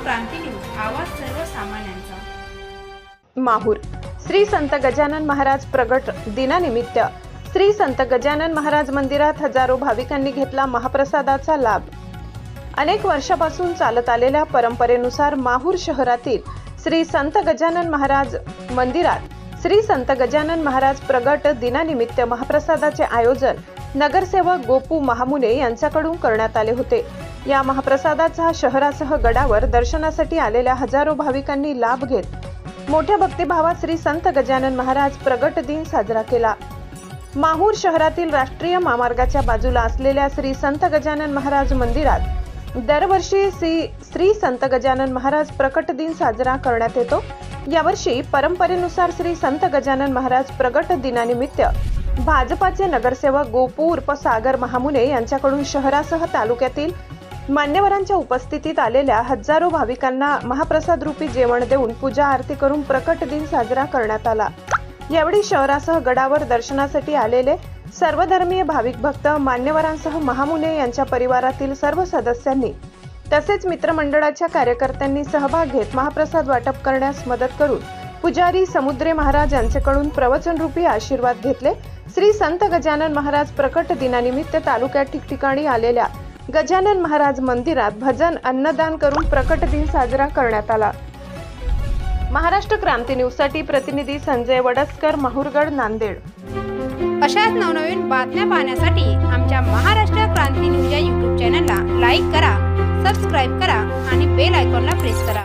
क्रांती news, आवाज सर्वसामान्यांचा। माहूर श्री संत गजानन महाराज प्रगट दिनानिमित्त श्री संत गजानन महाराज मंदिरात हजारो भाविकांनी घेतला महाप्रसादाचा लाभ। अनेक वर्षापासून चालत आलेल्या परंपरेनुसार माहूर शहरातील श्री संत गजानन महाराज मंदिरात श्री संत गजानन महाराज प्रगट दिनानिमित्त महाप्रसादाचे आयोजन नगरसेवक गोपू महामुने यांच्याकडून करण्यात आले होते। या महाप्रसादाचा शहरासह गडावर दर्शनासाठी आलेल्या हजारो भाविकांनी लाभ घेत मोठ्या भक्तिभावात श्री संत गजानन महाराज प्रगट दिन साजरा केला। माहूर शहरातील राष्ट्रीय महामार्गाच्या बाजूला असलेल्या श्री संत गजानन महाराज मंदिरात दरवर्षी श्री संत गजानन महाराज प्रकट दिन साजरा करण्यात येतो। यावर्षी परंपरेनुसार श्री संत गजानन महाराज प्रगट दिनानिमित्त भाजपाचे नगरसेवक गोपू उर्फ सागर महामुने यांच्याकडून शहरासह तालुक्यातील मान्यवरांच्या उपस्थितीत आलेल्या हजारो भाविकांना महाप्रसाद रूपी जेवण देऊन पूजा आरती करून प्रकट दिन साजरा करण्यात आला। यावेळी शहरासह गडावर दर्शनासाठी आलेले सर्वधर्मीय भाविक भक्त मान्यवरांसह महामुने यांच्या परिवारातील सर्व सदस्यांनी तसेच मित्रमंडळाच्या कार्यकर्त्यांनी सहभाग घेत महाप्रसाद वाटप करण्यास मदत करून पुजारी समुद्रे महाराज यांच्याकडून प्रवचन रूपी आशीर्वाद घेतले। श्री संत गजानन महाराज प्रकट दिनानिमित्त तालुक्यात ठिकठिकाणी आलेल्या गजानन महाराज मंदिरात भजन अन्नदान करून प्रकट दिन साजरा करण्यात आला। महाराष्ट्र क्रांती न्यूज साठी प्रतिनिधी संजय वडसकर, माहूरगड, नांदेड। अशाच नवनवीन बातम्या पाहण्यासाठी आमच्या महाराष्ट्र क्रांती न्यूज या YouTube चॅनलला लाईक करा, सबस्क्राईब करा आणि बेल आयकॉनला प्रेस करा।